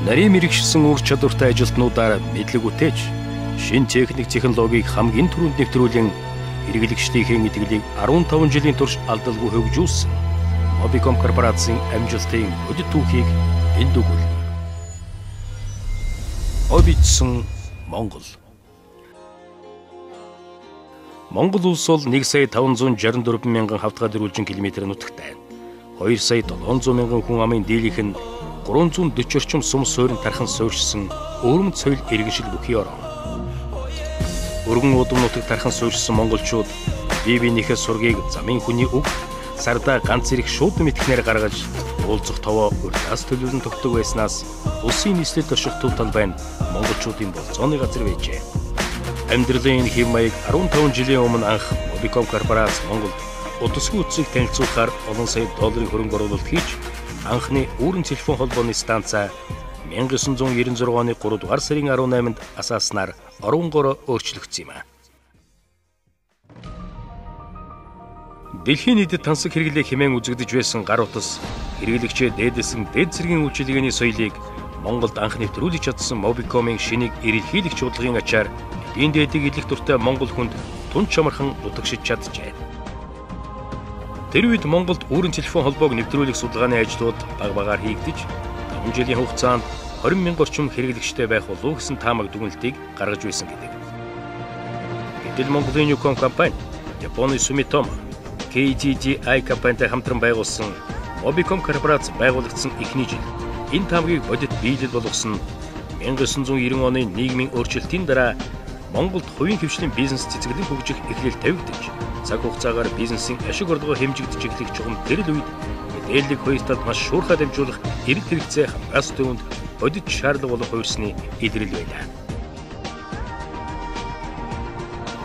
Нарийн мэрэгшсэн ур чадвартай ажилтнуудаар мэдлэг үтээж, шинэ технологиг хамгийн түрүүнд нэвтрүүлэн хэрэглэгчдийн итгэлийг 15 жилийн турш алдалгүй хөгжүүлсэн Mobicom корпорацийн амжилтын өдөрт түүхийг энд өгүүлнэ. Обидсон Монгол. Монгол улс бол 1,564 мянган хавтгай дөрвөлжин километр нутагтай. 2,700 мянган хүн амын дийлэнх нь 340 орчим сум суурин тархан суурьшсан өвөрмөц соёл иргэншил бүхий орон. Өргөн удам нутаг тархан суурьшсан монголчууд бие биенийхээ сургийг замын хүний үг сардаа ганц зэрэг шууд мэтгэнээр гаргаж уулзах товоо урдаас төлөвлөн тогтдог байснаас улсын нийслэлд орших төв талбай нь монголчуудын болцооны газар байжээ. Амьдралын хэв маяг 15 жилийн өмнө анх Mobicom корпорац Монголд утасгүй үтсийг танилцуулахаар олон сая долларын хөрөнгө оруулалт хийж анхны үүрэн телефон холбооны станцаа 1996 оны 3 дугаар сарын 18-нд асааснаар оронгороо өөрчлөгдсөн юм а. Дэлхийн нийтэд тансаг хэрэглээ хэмээн үзэгдэж байсан гар утас хэрэглэгчээ дээдсэн дээд зэргийн үйлчилгээний соёлыг Монголд анх нэвтрүүлж чадсан Mobicom-ын шинийг эрэлхийлэх чуулгын ачаар эдийн дээдийг идэх дуртай монгол хүнд тун чамархан утагшиж чаджээ. Тэр үед Монголд үүрэн телефон холбоог нэвтрүүлэх судалгааны ажлууд баг-багаар хийгдэж 5 жилийн хугацаанд 20 мянган орчим хэрэглэгчтэй байх болов гэсэн таамаг дүгнэлтийг гаргаж байсан гэдэг. Гэтэл Монголын Newcom компани, Японы Sumitomo, KDDI компанитай хамтран байгуулсан Mobicom корпорац байгуулагдсан эхний жил энэ таамагийг бодит биелэл болгосон 1990 оны нийгмийн өөрчлөлтийн дараа Монголд хувийн хвшлийн бизнес цэцгэлэн хөгжих эхлэл тавигдаж цаг хугацаагаар бизнесийн ашиг орлого хэмжигдэж эхлэх чухам тэр л үед мэдээллийг хоёр талд маш шуурхай дамжуулах эрэг хэрэгцээ хамгаас төвөнд бодит шаардлага болох хувирсны илрэл байлаа.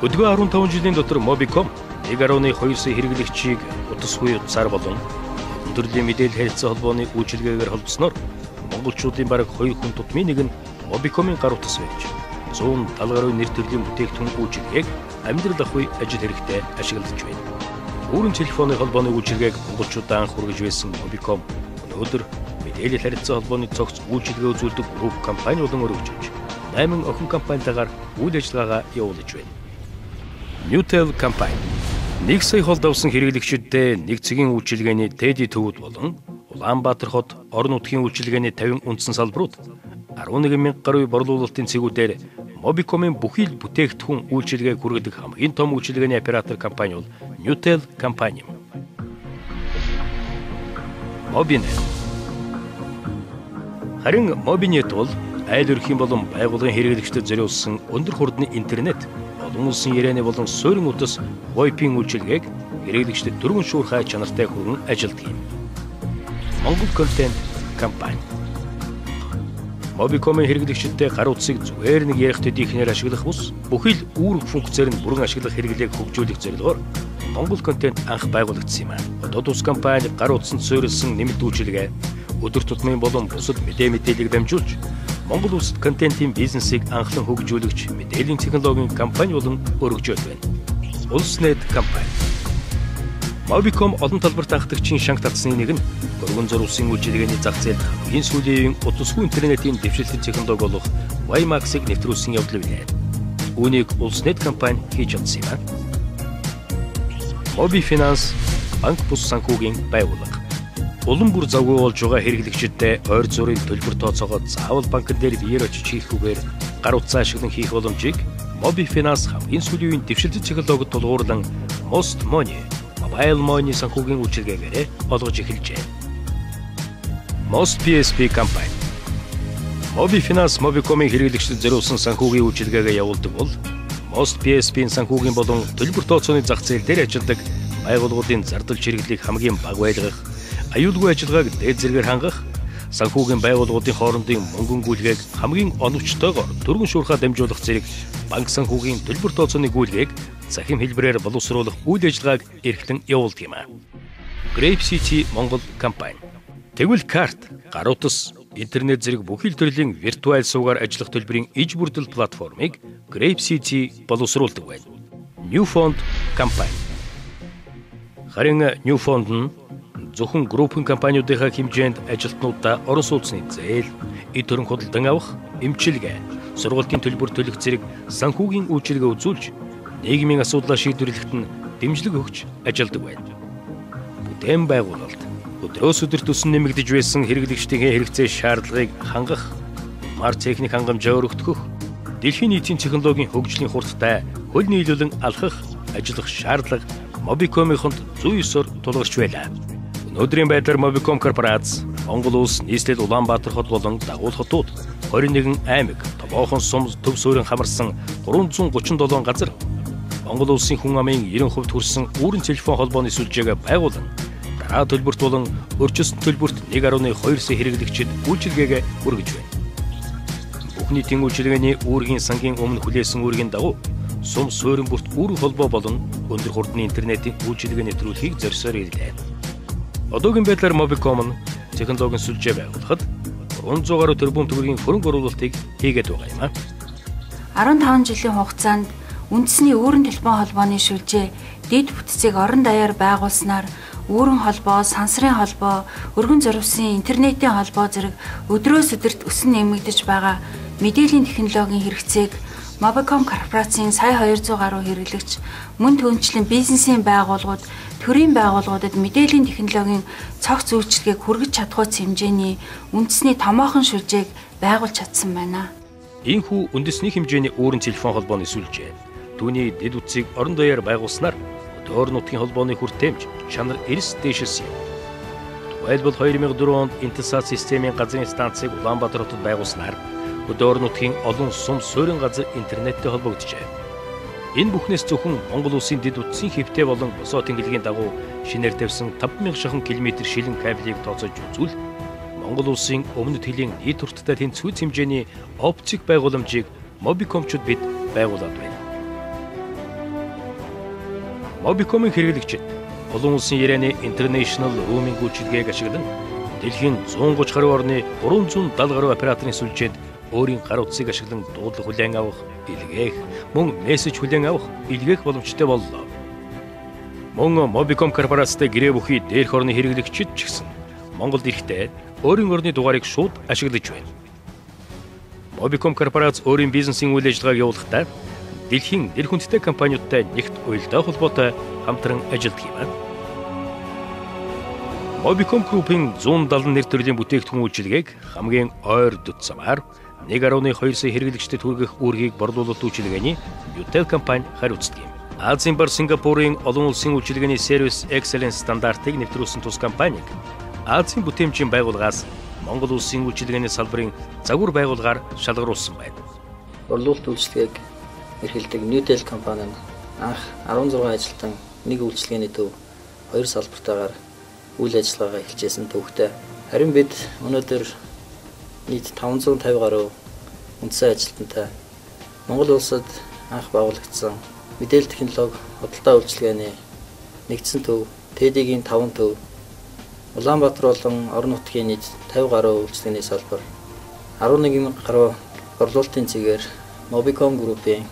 Өдгөө 15 жилийн дотор Mobicom 1.2 сая хэрэглэгчийг утасгүй утсаар болон өндөрлөлийн мэдээлэл харилцаа холбооны үйлчилгээгээр холбосноор монголчуудын бараг 2 хүн тутмын нэг нь Mobicom-ын гар утас байж 170 гаруй нэр төрлийн бүтээгдэхүүн үйлчилгээг амьдрал ахуй ажил хэрэгтээ ашиглаж байна. Үүрэн телефоны холбооны үйлчилгээг монголчуудаа анх хүргэж байсан Mobicom өнөөдөр мэдээлэл харилцаа холбооны цогц үйлчилгээ үзүүлдэг групп компани болон өргөжж 8 охин компанитайгаар үйл ажиллагаагаа явуулж байна. Newtel компани 1 сая хол давсан хэрэглэгчидтэй нэг цагийн үйлчилгээний Тэди төвд болон Улаанбаатар хот орон нутгийн үйлчилгээний 50 үндсэн салбарууд 11 мянга гаруй борлуулалтын цэгүүдээр Mobicom-ын бүхий л бүтээгдэхүүн үйлчилгээг хүргэдэг хамгийн том үйлчилгээний оператор компани бол Newtel компани. Mobinet. Харин Mobinet бол айл өрхийн болон байгууллагын хэрэглэгчдэд зориулсан өндөр хурдны интернет, олон улсын ярианы болон суурин утас VoIP-ийн үйлчилгээг хэрэглэгчдэд дөрвөн шуурхай чанартай хүргэн ажилтдаг юм. Монгол контент компани. Mobicom-ын хэрэглэгчдэд гар утсыг зүгээр нэг ярих төдийхнээр ашиглах бус бүхий л үүрэг функцээр нь бүрэн ашиглах хэрэглээг хөгжүүлэх зорилгоор Монгол контент анх байгуулагдсан юм а. Одоо тус компани гар утсанд суурилсан нэмэлт үйлчилгээ өдөр тутмын болон бусад мэдээллийг дамжуулж Монгол улсад контентын бизнесийг анхлан хөгжүүлэгч мэдээллийн технологийн компани болон өргөжөөд байна. Улснет компани. Mobicom олон талбарт анхдагчийн шанг татсны нэг нь өргөн зур улсын үйлчилгээний зах зээлд хамгийн сүүлийн утасгүй интернетийн дэвшилтийн технологи болох WiMAX-ыг нэвтрүүлсэн явдал билээ. Үүнийг Улснет компани хийж чадсан юм а. Mobifinance банк бус санхүүгийн байгууллага. Улам бүр завгүй болж байгаа хэрэглэгчдэд ойр зургийн төлбөр тооцоогоод заавал банкн дээр биеэр очиж хийхгүйгээр гар утсаа ашиглан хийх боломжийг Mobifinance хамгийн сүүлийн үеийн дэвшилтийн технологид тулгуурлан Most Money, Mobile Money санхүүгийн үйлчилгээгээр олгож эхэлжээ. Most PSP компани. Mobifinance Mobicom-ын хэрэглэгчдэд зориулсан санхүүгийн үйлчилгээгээ явуулдаг бол Most PSP-ийн санхүүгийн болон төлбөр тооцооны зах зээл дээр ажилладаг байгууллагуудын зардал чирэглэлийг хамгийн бага байлгах, аюулгүй ажиллагааг дээд зэргээр хангах, санхүүгийн байгууллагуудын хоорондын мөнгөн гүйлгээг хамгийн оновчтойгоор дөрвөн шуурхай дамжуулах зэрэг банк санхүүгийн төлбөр тооцооны гүйлгээг захим хэлбэрээр боловсруулах үйл ажиллагааг эрхлэн явуулдаг юм а. Grape City Монгол компани. Тэгвэл карт, гар утас, интернет зэрэг бүхий л төрлийн виртуал суугаар ажиллах төлбөрийн иж бүрдэл платформыг Grape City боловсруулдаг байна. Newfond компани. Харин Newfond нь зөвхөн группын компаниудынхаа хэмжээнд ажилтнуудаа орон сууцны зээл, эд хөрөнгө худалдан авах, эмчилгээ, сургуулийн төлбөр төлөх зэрэг санхүүгийн үйлчилгээ үзүүлж, нийгмийн асуудлаа шийдвэрлэхэд нь дэмжлэг өгч ажилладаг байна. Бүтээн байгуулалт өдрөөс өдөрт өсөн нэмэгдэж байсан хэрэглэгчдийн хэрэгцээ шаардлагыг хангах, мар техник хангамжаа өргөтгөх, дэлхийн нийтийн технологийн хөгжлийн хурдтай хөл нийлүүлэн алхах, ажиллах шаардлага Mobicom-ийнхонд 109-оор тулгарч байлаа. Өнөөдрийн байдлаар Mobicom корпорац Монгол улс нийслэл Улаанбаатар хот болон дагуул хотууд 21 аймаг, томоохон сум, төв суурин хамарсан 337 газар Монгол улсын хүн амын 90% хүрсэн үүрэн телефон холбооны сүлжээгээ байгуулан дараа төлбөрт болон өрчсөн төлбөрт 1.2 сая хэрэглэгчид үйлчилгээгээ хүргэж байна. Бүх нийтийн үйлчилгээний үүргийн сангийн өмнө хүлээсэн үүргийн дагуу сум суурин бүрт үүрэг холбоо болон өндөр хурдны интернетийн үйлчилгээ нэвтрүүлэхийг зорьсоор ирлээ. Одоогийн байдлаар Mobicom нь технологийн сүлжээ байгуулахад 300 гаруй тэрбум төгрөгийн хөрөнгө оруулалтыг хийгээд байгаа юм а. 15 жилийн хугацаанд үндэсний өөрийн телефон холбооны сүлжээ дэд бүтцийг орон даяар байгуулснаар өөрөн холбоо, сансрын холбоо, өргөн зурвасын интернетийн холбоо зэрэг өдрөөс өдөрт өсөн нэмэгдэж байгаа мэдээллийн технологийн хэрэгцээг Mobicom корпорацийн сая 200 гаруй хэрэглэгч, мөн түүнчлэн бизнесийн байгууллагууд, төрийн байгууллагуудад мэдээллийн технологийн цогц үйлчилгээг хүргэж чадхуйц хэмжээний үндэсний томоохон сүлжээг байгуулж чадсан байна. Ийхүү үндэсний хэмжээний өөрийн телефон холбооны сүлжээ түүний дэд үтсийг орон даяар байгуулснаар өөр нутгийн холбооны хүртээмж чанар эрс дээшилсэн юм. Тухайлбал 2004 онд Интelsat системийн газрын станцыг Улаанбаатар хотод байгуулснаар өөр нутгийн олон сум суурин газар интернеттэй холбогджээ. Энэ бүхнээс зөвхөн Монгол улсын дэд үтсийн хэвтэй болон босоо тэнглэгийн дагуу шинээр тавьсан 5000 шахан километр шилэн кабелийг тооцоож үзвэл Монгол улсын өмнөд хөлийн нийт хурдтай тэнцвүүц хэмжээний оптик байгууламжийг Mobicom-чууд бид байгуулад байна. Mobicom-ын хэрэглэгчид олон улсын ярианы International Roaming үйлчилгээг ашиглан дэлхийн 130 гаруй орны 370 гаруй операторын сүлжээнд өөрийн гар утсыг ашиглан дуудлага хүлээн авах, илгээх, мөн мессеж хүлээн авах, илгээх боломжтой боллоо. Мөн Mobicom корпорацтай гэрээ бүхий дээрх орны хэрэглэгчид ч гэсэн Монголд ирэхдээ өөрийн орны дугаарыг шууд ашиглаж байна. Mobicom корпорац өөрийн бизнесийн үйл ажиллагааг явуулахдаа дэлхийн нэр хүндтэй компаниудтай нэгт уялдаа холбоотой хамтран ажилладаг юм байна. Mobicom Group-ийн 170 нэр төрлийн бүтээгдэхүүн үйлчилгээг хамгийн ойр дүт замаар 1.2 сая хэрэглэгчдэд хүргэх үүргийг борлуулалт үйлчилгээний Utel компани хариуцдаг юм. Азийн бар Сингапурын олон улсын үйлчилгээний Service Excellence стандартыг нэвтрүүлсэн тус компаниг Азийн бүтээмжийн байгууллагаас Монгол улсын үйлчилгээний салбарын загвар байгууллагаар шалгаруулсан байна. Борлуулалт үйлчилгээг эрхэлдэг Utel компани нь анх 16 ажилтан нэг үйлчилгээний төв 2 салбартаагаар үйл ажиллагаагаа эхэлжсэн төвхтэй. Харин бид өнөөдөр нийт 550 гаруй үндсэн ажилтнтай Монгол улсад анх байгуулагдсан мэдээлэл технологи худалдаа үйлчилгээний нэгдсэн төв, TED-ийн 5 төв, Улаанбаатар болон орон нутгийн нийт 50 гаруй үйлчилгээний салбар, 11 гаруй борлуулалтын цэгээр Mobicom Group-ийн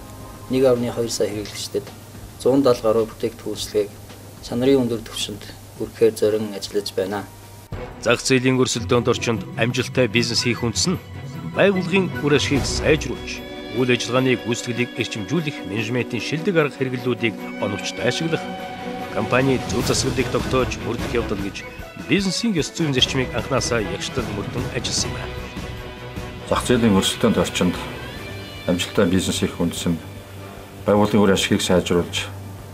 1.2 сая хэрэглэгчдэд 170 гаруй бүтээгдэхүүн үйлчилгээг чанарын өндөр түвшинд хүргэхээр зорин ажиллаж байна. Зах зээлийн өрсөлдөөнд орчинд амжилттай бизнес хийх үндэс нь байгууллагын үр ашгийг сайжруулж, үйл ажиллагааны гүйцэтгэлийг эрчимжүүлэх менежментийн шилдэг арга хэрэглэлүүдийг оновчтой ашиглах, компани зөв засаглалыг тогтоож мөрдөх явдал гэж бизнесийн ёс зүйн зарчмыг анхнаасаа ягштал мөрдөн ажилласан байна. Зах зээлийн өрсөлдөөнд орчинд амжилттай бизнес хийх үндэс нь байгууллагын үр ашгийг сайжруулж,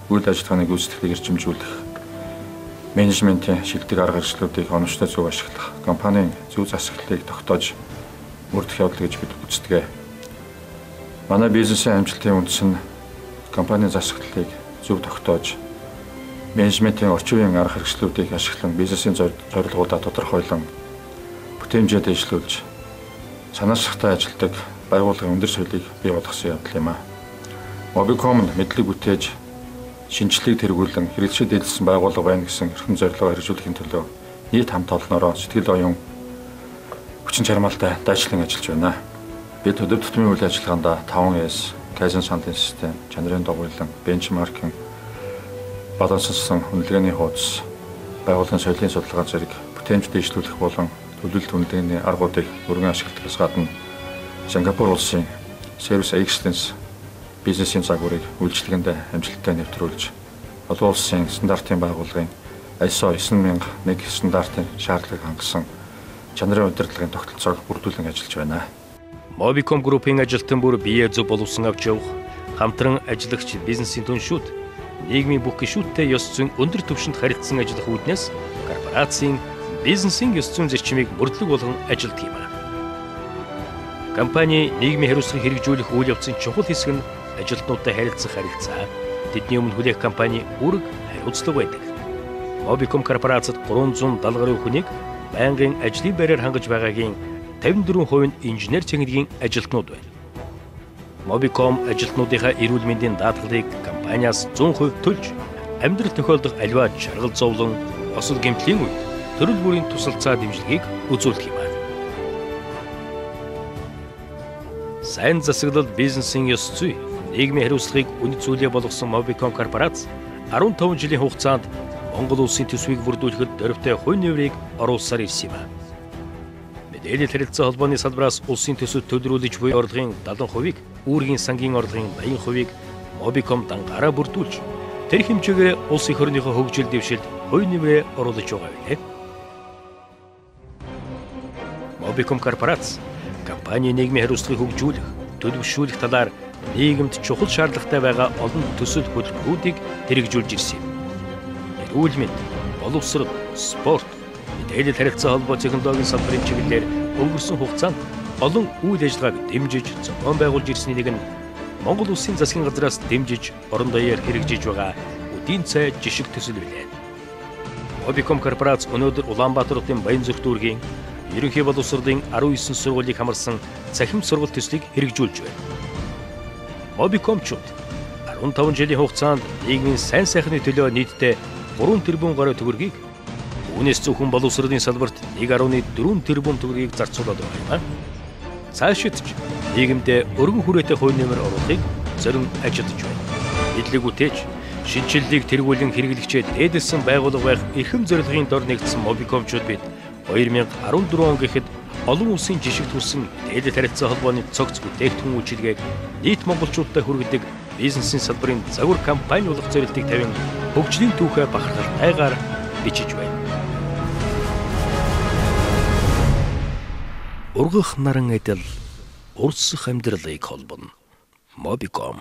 үйл ажиллагааны гүйцэтгэлийг эрчимжүүлэх, менежментийн шилдэг арга хэрэгслүүдийг оновчтой зөв ашиглах, компанийн зөв засаглалыг тогтоож мөрдөх явдал гэж бид үздэг. Манай бизнесийн амжилтын үндэс нь компанийн засаглалыг зөв тогтоож, менежментийн орчин үеийн арга хэрэгслүүдийг ашиглан бизнесийн зорилгоудаа тодорхойлон бүтээмжээ дэвшлүүлж, санаачлагтай ажилдаг байгууллагын өндөр соёлыг бий болгосон явдал юм а. Mobicom нь мэдлэг бүтээж, шинжилгээг тэргүүлэн хэрэглэгчид дэдэлсэн байгууллага байна гэсэн эрхэм зорилгоо хэрэгжүүлэхийн төлөө нийт хамт олноороо сэтгэл оюун хүчин чармаалтай дайчлан ажиллаж байна. Бид өдөр тутмын үйл ажиллагаанд 5S, Kaizen сандын систем, чанарын дугуйлан, бенчмаркинг, баланссан үнэлгээний хуудас, байгууллагын соёлын судалгаа зэрэг бүтээмж дэвшлүүлэх болон төлөвлөлт үндэсний аргуудыг өргөн ашигладагаас гадна Сингапур улсын Service Excellence бизнесийн загварыг үйлчлэгэнд амжилттай нэвтрүүлж олон улсын стандартын байгууллагын ISO 9001 стандартын шаардлагыг хангасан чанарын удирдлагын тогтолцоог бүрдүүлэн ажиллаж байна. Mobicom Group-ийн ажилтан бүр бие зөв боловсон авч явах, хамтран ажиллагч бизнесийн түншүүд, нийгмийн бүх гишүүдтэй ёс зүйн өндөр түвшинд харилцсан ажиллах үүднээс корпорацийн бизнесийн ёс зүйн зарчмыг мөрдлөг болгон ажилддаг юм. Компани нийгмийн хариуцлагыг хэрэгжүүлэх үйл явцын чухал хэсэг нь ажилтнуудтай харилцах харилцаа. Тэдний өмнө хүлээх компани үүрэг хариуцлага байдаг. Mobicom корпорацид 370 гаруй хүнийг байнгын ажлын байраар хангаж байгаагийн 54% нь инженер техникийн ажилтнууд байна. Mobicom ажилтнуудынхаа эрүүл мэндийн даатгалыг компаниас 100% төлж, амьдрал тохиолдох аливаа жаргал зовлон, осол гэмтлийн үед төрөл бүрийн тусалцаа дэмжлэгийг үзүүлдэг юм. Сайн засаглал бизнесийн ёс зүй, нийгмийн хариуцлагыг үнэт зүйлээ болгосон Mobicom корпорац 15 жилийн хугацаанд Монгол улсын төсвийг бүрдүүлэхэд дөрвтэй хувь нэмрийг оруулсаар ирсэн юм. Мэдээлэл харилцаа холбооны салбараас улсын төсөвт төлрүүлж буй орлогын 70%-ийг, үүргийн сангийн орлогын 80%-ийг Mobicom дангараа бүрдүүлж, тэр хэмжээгээр улс эх орныхоо хөгжил дэвшилд хувь нэмрээ оруулж байгаа билээ. Mobicom корпорац компани нийгмийн хариуцлагыг хөгжүүлэх, төлөвшүүлэх талаар нийгэмд чухал шаардлагатай байгаа олон төсөл хөтөлбөрүүдийг хэрэгжүүлж ирсэн юм. Эрүүл мэнд, боловсрол, спорт, мэдээлэл харилцаа холбоо технологийн салбарын чиглэлээр өнгөрсөн хугацаанд олон үйл ажиллагааг дэмжиж, зохион байгуулж ирснийг нь Монгол Улсын засгийн газраас дэмжиж, орон даяар хэрэгжиж байгаа үдийн цай жишг төсөл билээ. Mobicom корпорац өнөөдөр Улаанбаатар хотын Баянзүрх дүүргийн ерөнхий боловсролын 19 сургуулийг хамарсан цахим сургалт төслийг хэрэгжүүлж байна. Mobicom-чууд 15 жилийн хугацаанд нийгмийн сайн сайхны төлөө нийтдээ 3 тэрбум гаруй төгрөгийг, үүнээс зөвхөн боловсролын салбарт 1.4 тэрбум төгрөгийг зарцуулаад байгаа юм. Цаашид ч нийгэмдээ өргөн хүрээтэй хувь нэмэр оруулахыг зорин ажиллаж байна. Эдлэг үтээж шинжилгээг тэргүүлэн хэрэглэгчээ дээдэлсэн байгууллага байх эрхэм зорилгын дор нэгдсэн Mobicom-чууд бид 2014 он гэхэд олон улсын жишгт хүрсэн мэдээлэл харилцаа холбооны цогц бүтээгдэхүүн үйлчилгээг нийт монголчуудтай хүргэдэг бизнесийн салбарын загвар компани болох зорилтыг тавин хөгжлийн түүхээ бахархалтайгаар бичиж байна. Ургах наран адил урсах амьдралыг холбоно. Mobicom